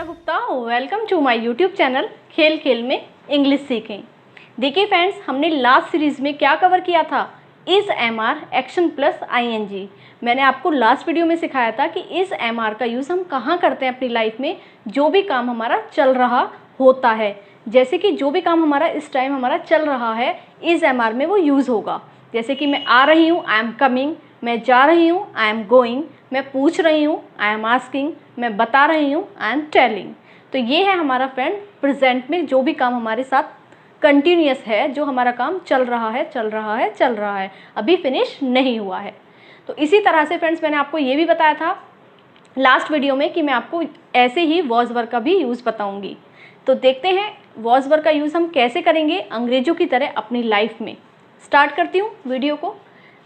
Gupta, welcome to my YouTube channel खेल खेल में इंग्लिश सीखें। देखिए फ्रेंड्स, हमने लास्ट सीरीज़ में क्या कवर किया था, is am are action plus ING. मैंने आपको लास्ट वीडियो में सिखाया था कि इज़ एम आर का यूज़ हम कहाँ करते हैं अपनी लाइफ में, जो भी काम हमारा चल रहा होता है। जैसे कि जो भी काम हमारा इस टाइम हमारा चल रहा है, इज़ एम आर में वो यूज़ होगा। जैसे कि मैं आ रही हूँ, आई एम कमिंग, मैं जा रही हूँ, आई एम गोइंग, मैं पूछ रही हूँ, आई एम आस्किंग, मैं बता रही हूँ, आई एम टेलिंग। तो ये है हमारा फ्रेंड प्रेजेंट में जो भी काम हमारे साथ कंटिन्यूअस है, जो हमारा काम चल रहा है चल रहा है चल रहा है, अभी फिनिश नहीं हुआ है। तो इसी तरह से फ्रेंड्स मैंने आपको ये भी बताया था लास्ट वीडियो में कि मैं आपको ऐसे ही वॉज वर्ब का भी यूज़ बताऊँगी। तो देखते हैं वॉज वर्ब का यूज़ हम कैसे करेंगे अंग्रेज़ों की तरह अपनी लाइफ में। स्टार्ट करती हूँ वीडियो को।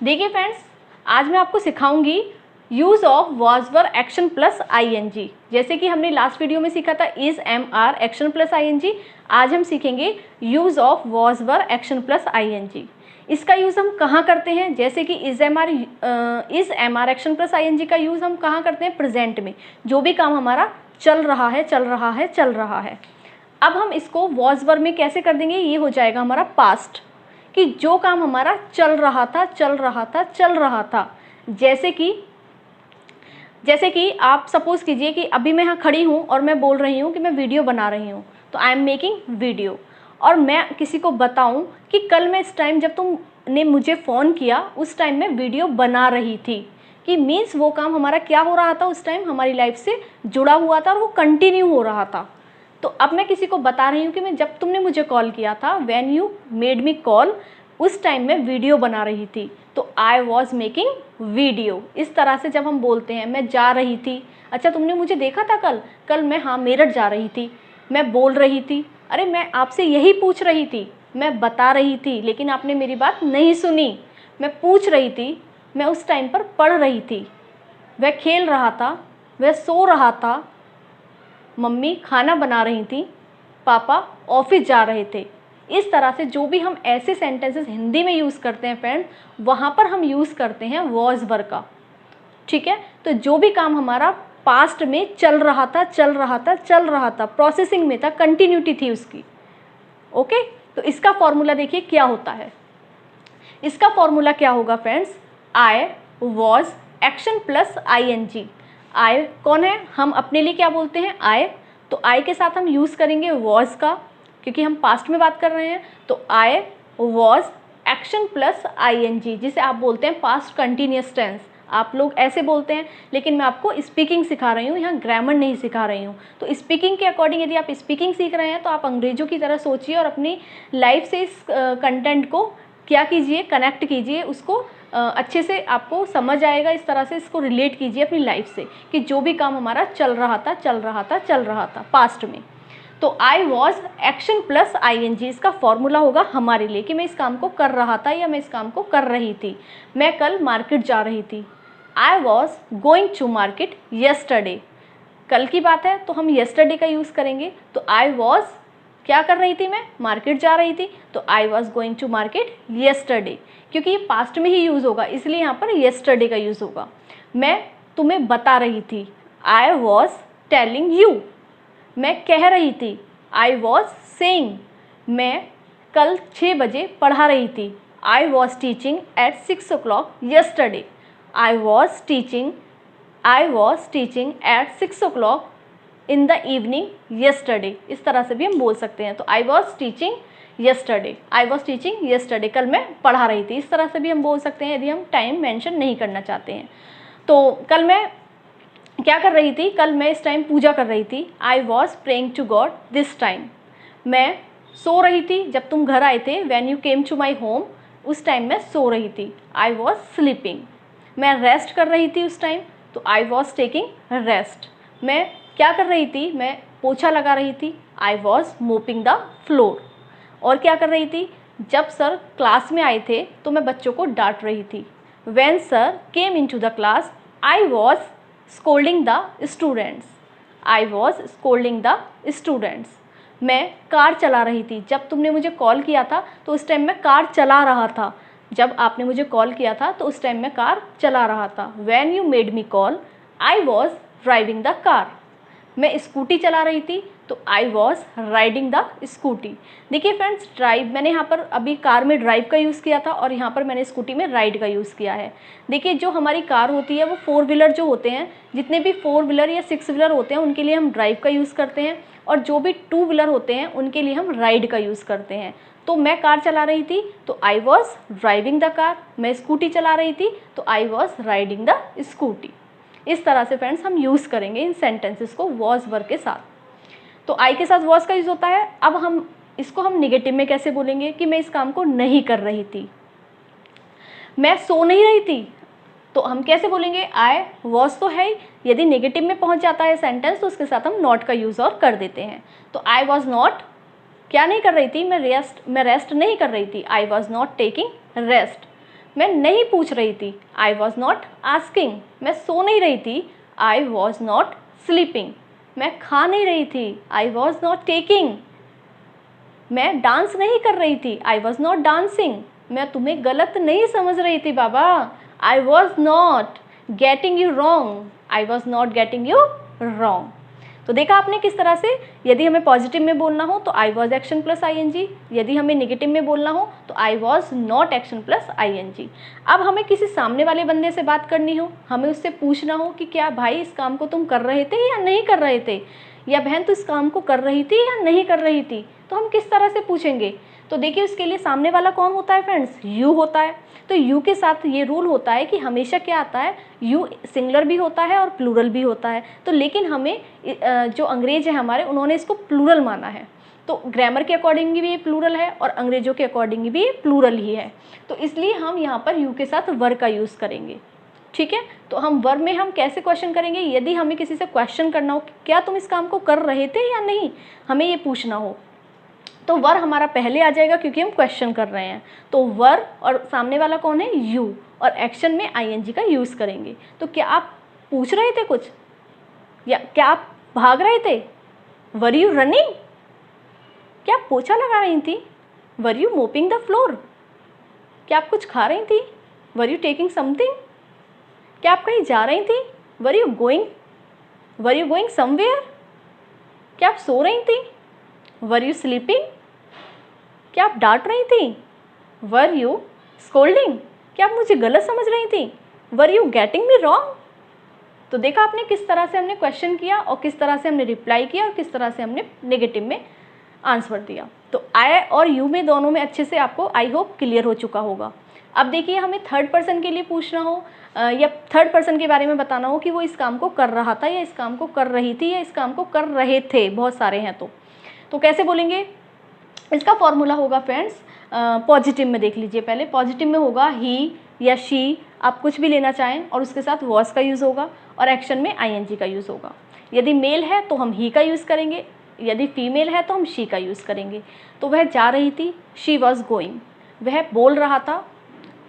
देखिए फ्रेंड्स, आज मैं आपको सिखाऊंगी use of was verb action plus ING. जैसे कि हमने लास्ट वीडियो में सीखा था is am are action plus ING, आज हम सीखेंगे use of was verb action plus ING. इसका यूज़ हम कहाँ करते हैं, जैसे कि is am are action plus ING का यूज़ हम कहाँ करते हैं, प्रेजेंट में, जो भी काम हमारा चल रहा है चल रहा है चल रहा है। अब हम इसको वॉज वर्ब में कैसे कर देंगे, ये हो जाएगा हमारा पास्ट, कि जो काम हमारा चल रहा था चल रहा था चल रहा था। जैसे कि आप सपोज़ कीजिए कि अभी मैं यहाँ खड़ी हूँ और मैं बोल रही हूँ कि मैं वीडियो बना रही हूँ, तो आई एम मेकिंग वीडियो। और मैं किसी को बताऊँ कि कल मैं इस टाइम जब तुमने मुझे फ़ोन किया उस टाइम मैं वीडियो बना रही थी, कि मीन्स वो काम हमारा क्या हो रहा था, उस टाइम हमारी लाइफ से जुड़ा हुआ था और वो कंटिन्यू हो रहा था। तो अब मैं किसी को बता रही हूँ कि मैं जब तुमने मुझे कॉल किया था, when you made me call, उस टाइम मैं वीडियो बना रही थी, तो आई वॉज मेकिंग वीडियो। इस तरह से जब हम बोलते हैं मैं जा रही थी, अच्छा तुमने मुझे देखा था कल मैं हाँ मेरठ जा रही थी, मैं बोल रही थी, अरे मैं आपसे यही पूछ रही थी, मैं बता रही थी लेकिन आपने मेरी बात नहीं सुनी, मैं पूछ रही थी, मैं उस टाइम पर पढ़ रही थी, वह खेल रहा था, वह सो रहा था, मम्मी खाना बना रही थी, पापा ऑफिस जा रहे थे। इस तरह से जो भी हम ऐसे सेंटेंसेस हिंदी में यूज़ करते हैं फ्रेंड, वहाँ पर हम यूज़ करते हैं वॉज वर्ब का। ठीक है, तो जो भी काम हमारा पास्ट में चल रहा था चल रहा था चल रहा था, प्रोसेसिंग में था, कंटिन्यूटी थी उसकी। ओके, तो इसका फॉर्मूला देखिए क्या होता है। इसका फॉर्मूला क्या होगा friends, I was action plus ING. I कौन है, हम अपने लिए क्या बोलते हैं, आई, तो आई के साथ हम यूज़ करेंगे वॉज का, क्योंकि हम पास्ट में बात कर रहे हैं। तो I was action plus ING, जिसे आप बोलते हैं पास्ट कंटिन्यूअस टेंस। आप लोग ऐसे बोलते हैं, लेकिन मैं आपको स्पीकिंग सिखा रही हूँ, यहाँ ग्रामर नहीं सिखा रही हूँ। तो स्पीकिंग के अकॉर्डिंग यदि आप स्पीकिंग सीख रहे हैं तो आप अंग्रेजों की तरह सोचिए और अपनी लाइफ से इस कंटेंट को क्या कीजिए, कनेक्ट कीजिए, उसको अच्छे से आपको समझ आएगा। इस तरह से इसको रिलेट कीजिए अपनी लाइफ से, कि जो भी काम हमारा चल रहा था चल रहा था चल रहा था पास्ट में। तो I was action plus ING, इसका फॉर्मूला होगा हमारे लिए कि मैं इस काम को कर रहा था या मैं इस काम को कर रही थी। मैं कल मार्केट जा रही थी, I was going to market yesterday. कल की बात है तो हम येस्टरडे का यूज़ करेंगे। तो आई वॉज क्या कर रही थी, मैं मार्केट जा रही थी, तो I was going to market yesterday, क्योंकि ये पास्ट में ही यूज़ होगा इसलिए यहाँ पर येस्टरडे का यूज़ होगा। मैं तुम्हें बता रही थी, आई वॉज टेलिंग यू। मैं कह रही थी, आई वॉज सेइंग। मैं कल 6 बजे पढ़ा रही थी, I was teaching eight 6 o'clock yesterday. I was teaching eight 6 o'clock in the evening yesterday. इस तरह से भी हम बोल सकते हैं। तो आई वॉज टीचिंग येस्टरडे, कल मैं पढ़ा रही थी। इस तरह से भी हम बोल सकते हैं यदि हम टाइम मेंशन नहीं करना चाहते हैं। तो कल मैं क्या कर रही थी, कल मैं इस टाइम पूजा कर रही थी, I was praying to God this time. मैं सो रही थी जब तुम घर आए थे, when you came to my home, उस टाइम मैं सो रही थी, आई वॉज स्लीपिंग। मैं रेस्ट कर रही थी उस टाइम, तो आई वॉज टेकिंग रेस्ट। मैं क्या कर रही थी, मैं पोछा लगा रही थी, I was mopping the floor. और क्या कर रही थी, जब सर क्लास में आए थे तो मैं बच्चों को डांट रही थी, when sir came in to the class, I was scolding the students. मैं कार चला रही थी, जब तुमने मुझे कॉल किया था तो उस टाइम मैं कार चला रहा था। जब आपने मुझे कॉल किया था तो उस टाइम मैं कार चला रहा था, when you made me call, I was driving the car. मैं स्कूटी चला रही थी, तो I was riding the scooty. देखिए फ्रेंड्स, ड्राइव मैंने यहाँ पर अभी कार में ड्राइव का यूज़ किया था और यहाँ पर मैंने स्कूटी में राइड का यूज़ किया है। देखिए जो हमारी कार होती है वो 4 व्हीलर जो होते हैं, जितने भी 4 व्हीलर या 6 व्हीलर होते हैं उनके लिए हम ड्राइव का यूज़ करते हैं, और जो भी 2 व्हीलर होते हैं उनके लिए हम राइड का यूज़ करते हैं। तो मैं कार चला रही थी तो I was driving the car, मैं स्कूटी चला रही थी तो I was riding the scooty. इस तरह से फ्रेंड्स हम यूज़ करेंगे इन सेंटेंसेस को वॉज वर्ब के साथ। तो आई के साथ वॉज का यूज़ होता है। अब हम इसको हम निगेटिव में कैसे बोलेंगे कि मैं इस काम को नहीं कर रही थी, मैं सो नहीं रही थी, तो हम कैसे बोलेंगे, आई वॉज तो है, यदि नेगेटिव में पहुंच जाता है सेंटेंस तो उसके साथ हम नॉट का यूज़ और कर देते हैं। तो आई वॉज नॉट क्या नहीं कर रही थी, मैं रेस्ट नहीं कर रही थी, I was not taking rest. मैं नहीं पूछ रही थी, आई वॉज नॉट आस्किंग। मैं सो नहीं रही थी, आई वॉज नॉट स्लीपिंग। मैं खा नहीं रही थी, आई वॉज नॉट टेकिंग। मैं डांस नहीं कर रही थी, आई वॉज नॉट डांसिंग। मैं तुम्हें गलत नहीं समझ रही थी बाबा, I was not getting you wrong, I was not getting you wrong. तो देखा आपने किस तरह से यदि हमें पॉजिटिव में बोलना हो तो I was action plus ING, यदि हमें नेगेटिव में बोलना हो तो I was not action plus ING। अब हमें किसी सामने वाले बंदे से बात करनी हो, हमें उससे पूछना हो कि क्या भाई इस काम को तुम कर रहे थे या नहीं कर रहे थे, या बहन तू इस काम को कर रही थी या नहीं कर रही थी, तो हम किस तरह से पूछेंगे। तो देखिए उसके लिए सामने वाला कौन होता है फ्रेंड्स, यू होता है। तो यू के साथ ये रूल होता है कि हमेशा क्या आता है, यू सिंगुलर भी होता है और प्लूरल भी होता है। तो लेकिन हमें जो अंग्रेज है हमारे, उन्होंने इसको प्लूरल माना है। तो ग्रामर के अकॉर्डिंग भी ये प्लूरल है और अंग्रेजों के अकॉर्डिंग भी ये प्लूरल ही है। तो इसलिए हम यहाँ पर यू के साथ वर का यूज़ करेंगे। ठीक है, तो हम वर में हम कैसे क्वेश्चन करेंगे, यदि हमें किसी से क्वेश्चन करना हो क्या तुम इस काम को कर रहे थे या नहीं, हमें ये पूछना हो, तो वर हमारा पहले आ जाएगा क्योंकि हम क्वेश्चन कर रहे हैं। तो वर और सामने वाला कौन है, यू, और एक्शन में ING का यूज़ करेंगे। तो क्या आप पूछ रहे थे कुछ, या क्या आप भाग रहे थे, वर यू रनिंग, क्या आप पोछा लगा रही थी, were you mopping the floor, क्या आप कुछ खा रही थी, वर यू टेकिंग समथिंग, क्या आप कहीं जा रही थी, वर यू गोइंग समवेयर, क्या आप सो रही थी, वर यू स्लीपिंग, क्या आप डांट रही थी, वर यू स्कोल्डिंग, क्या आप मुझे गलत समझ रही थी, were you getting me wrong. तो देखा आपने किस तरह से हमने क्वेश्चन किया और किस तरह से हमने रिप्लाई किया और किस तरह से हमने नेगेटिव में आंसर दिया। तो आई और यू में दोनों में अच्छे से आपको आई होप क्लियर हो चुका होगा। अब देखिए हमें थर्ड पर्सन के लिए पूछना हो या थर्ड पर्सन के बारे में बताना हो कि वो इस काम को कर रहा था या इस काम को कर रही थी या इस काम को कर रहे थे, बहुत सारे हैं तो कैसे बोलेंगे। इसका फॉर्मूला होगा फ्रेंड्स, पॉजिटिव में देख लीजिए। पहले पॉजिटिव में होगा ही या शी, आप कुछ भी लेना चाहें, और उसके साथ वॉज का यूज़ होगा और एक्शन में ING का यूज़ होगा। यदि मेल है तो हम ही का यूज़ करेंगे, यदि फीमेल है तो हम शी का यूज़ करेंगे। तो वह जा रही थी, शी वॉज गोइंग, वह बोल रहा था,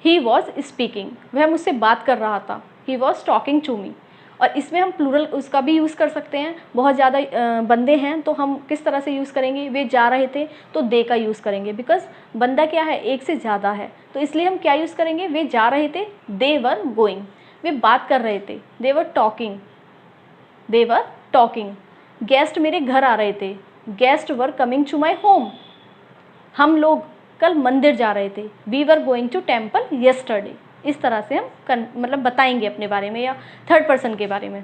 ही वॉज स्पीकिंग, वह मुझसे बात कर रहा था, he was talking to me. और इसमें हम प्लूरल उसका भी यूज़ कर सकते हैं, बहुत ज़्यादा बंदे हैं तो हम किस तरह से यूज़ करेंगे, वे जा रहे थे तो दे का यूज़ करेंगे, बिकॉज बंदा क्या है, एक से ज़्यादा है, तो इसलिए हम क्या यूज़ करेंगे, वे जा रहे थे, दे वर गोइंग, वे बात कर रहे थे, दे वर टॉकिंग, गेस्ट मेरे घर आ रहे थे, guest were coming to my home, हम लोग कल मंदिर जा रहे थे, we were going to temple yesterday. इस तरह से हम मतलब बताएंगे अपने बारे में या थर्ड पर्सन के बारे में।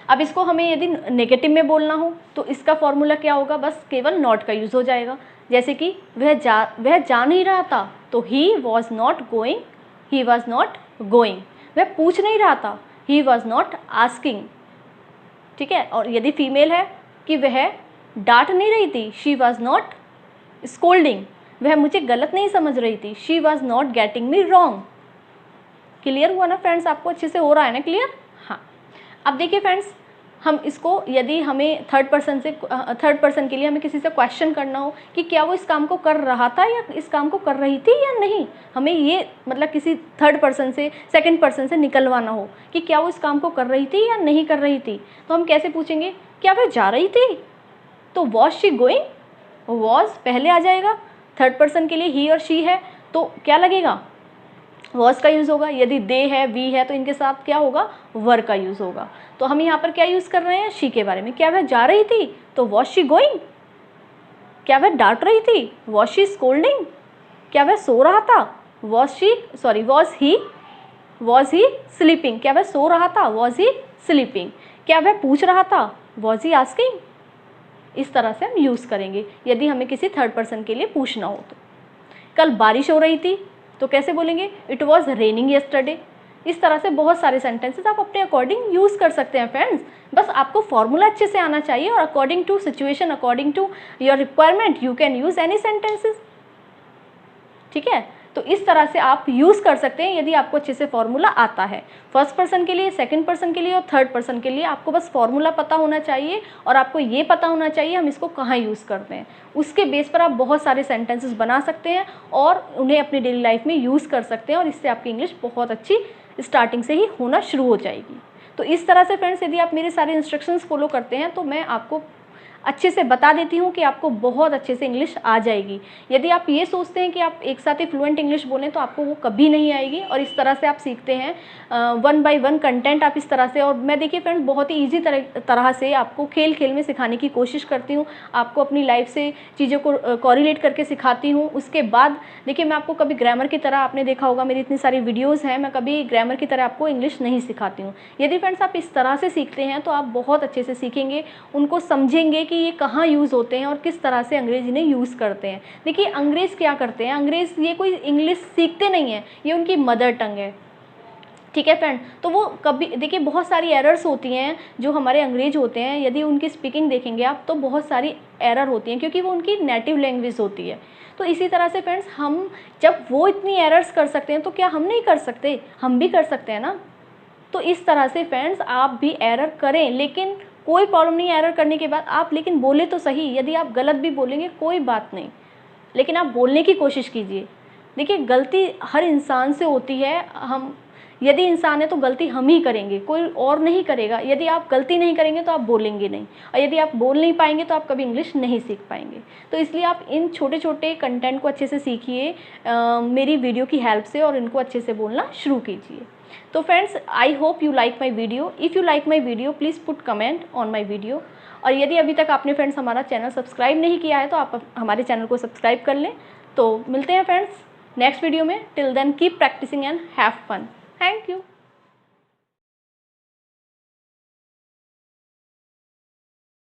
अब इसको हमें यदि नेगेटिव में बोलना हो तो इसका फॉर्मूला क्या होगा, बस केवल नॉट का यूज़ हो जाएगा। जैसे कि वह जा नहीं रहा था, तो ही वॉज नॉट गोइंग, वह पूछ नहीं रहा था, ही वॉज नॉट आस्किंग। ठीक है, और यदि फीमेल है कि वह डांट नहीं रही थी, शी वॉज नॉट स्कोल्डिंग, वह मुझे गलत नहीं समझ रही थी, she was not getting me wrong. Clear हुआ ना फ्रेंड्स, आपको अच्छे से हो रहा है ना क्लियर। हाँ, अब देखिए फ्रेंड्स, हम इसको यदि हमें थर्ड पर्सन के लिए हमें किसी से क्वेश्चन करना हो कि क्या वो इस काम को कर रहा था या इस काम को कर रही थी या नहीं, हमें ये मतलब किसी थर्ड पर्सन से सेकंड पर्सन से निकलवाना हो कि क्या वो इस काम को कर रही थी या नहीं कर रही थी, तो हम कैसे पूछेंगे, क्या वह जा रही थी, तो वॉज शी गोइंग, वॉज पहले आ जाएगा। थर्ड पर्सन के लिए ही और शी है तो क्या लगेगा, वॉज का यूज़ होगा। यदि दे है, वी है, तो इनके साथ क्या होगा, वर का यूज़ होगा। तो हम यहाँ पर क्या यूज़ कर रहे हैं, शी के बारे में। क्या वह जा रही थी, तो वॉज शी गोइंग। क्या वह डांट रही थी, वॉज शी स्कोल्डिंग। क्या वह सो रहा था, वॉज ही स्लीपिंग। क्या वह सो रहा था, वॉज ही स्लीपिंग। क्या वह पूछ रहा था, वॉज ही आस्किंग। इस तरह से हम यूज़ करेंगे यदि हमें किसी थर्ड पर्सन के लिए पूछना हो तो। कल बारिश हो रही थी, तो कैसे बोलेंगे, इट वॉज रेनिंग येस्टरडे। इस तरह से बहुत सारे सेंटेंसेस आप अपने अकॉर्डिंग यूज़ कर सकते हैं फ्रेंड्स। बस आपको फॉर्मूला अच्छे से आना चाहिए और according to situation, according to your requirement you can use any sentences. ठीक है, तो इस तरह से आप यूज़ कर सकते हैं यदि आपको अच्छे से फॉर्मूला आता है। फर्स्ट पर्सन के लिए, सेकंड पर्सन के लिए और थर्ड पर्सन के लिए आपको बस फॉर्मूला पता होना चाहिए और आपको ये पता होना चाहिए हम इसको कहाँ यूज़ करते हैं। उसके बेस पर आप बहुत सारे सेंटेंसेस बना सकते हैं और उन्हें अपनी डेली लाइफ में यूज़ कर सकते हैं और इससे आपकी इंग्लिश बहुत अच्छी स्टार्टिंग से ही होना शुरू हो जाएगी। तो इस तरह से फ्रेंड्स यदि आप मेरे सारे इंस्ट्रक्शंस फॉलो करते हैं तो मैं आपको अच्छे से बता देती हूँ कि आपको बहुत अच्छे से इंग्लिश आ जाएगी। यदि आप ये सोचते हैं कि आप एक साथ ही फ्लुएंट इंग्लिश बोलें तो आपको वो कभी नहीं आएगी। और इस तरह से आप सीखते हैं 1 बाय 1 कंटेंट आप इस तरह से। और मैं देखिए फ्रेंड्स बहुत ही ईजी तरह से आपको खेल खेल में सिखाने की कोशिश करती हूँ, आपको अपनी लाइफ से चीज़ों को कोरिलेट करके सिखाती हूँ। उसके बाद देखिए मैं आपको कभी ग्रामर की तरह, आपने देखा होगा मेरी इतनी सारी वीडियोज़ हैं, मैं कभी ग्रामर की तरह आपको इंग्लिश नहीं सिखाती हूँ। यदि फ्रेंड्स आप इस तरह से सीखते हैं तो आप बहुत अच्छे से सीखेंगे, उनको समझेंगे कि ये कहाँ यूज़ होते हैं और किस तरह से अंग्रेज़ इन्हें यूज़ करते हैं। देखिए अंग्रेज़ क्या करते हैं, अंग्रेज़ ये कोई इंग्लिश सीखते नहीं हैं, ये उनकी मदर टंग है। ठीक है फ्रेंड, तो वो कभी देखिए बहुत सारी एरर्स होती हैं जो हमारे अंग्रेज होते हैं, यदि उनकी स्पीकिंग देखेंगे आप तो बहुत सारी एरर होती हैं क्योंकि वो उनकी नेटिव लैंग्वेज होती है। तो इसी तरह से फ्रेंड्स हम जब वो इतनी एरर्स कर सकते हैं तो क्या हम नहीं कर सकते, हम भी कर सकते हैं ना। तो इस तरह से फ्रेंड्स आप भी एरर करें, लेकिन कोई प्रॉब्लम नहीं एरर करने के बाद आप लेकिन बोले तो सही। यदि आप गलत भी बोलेंगे कोई बात नहीं, लेकिन आप बोलने की कोशिश कीजिए। देखिए गलती हर इंसान से होती है, हम यदि इंसान है तो गलती हम ही करेंगे, कोई और नहीं करेगा। यदि आप गलती नहीं करेंगे तो आप बोलेंगे नहीं, और यदि आप बोल नहीं पाएंगे तो आप कभी इंग्लिश नहीं सीख पाएंगे। तो इसलिए आप इन छोटे छोटे कंटेंट को अच्छे से सीखिए मेरी वीडियो की हेल्प से, और इनको अच्छे से बोलना शुरू कीजिए। तो friends I hope you like my video. If you like my video please put comment on my video. और यदि अभी तक आपने फ्रेंड्स हमारा चैनल सब्सक्राइब नहीं किया है तो आप हमारे चैनल को सब्सक्राइब कर लें। तो मिलते हैं फ्रेंड्स नेक्स्ट वीडियो में। Till then keep practicing and have fun. Thank you.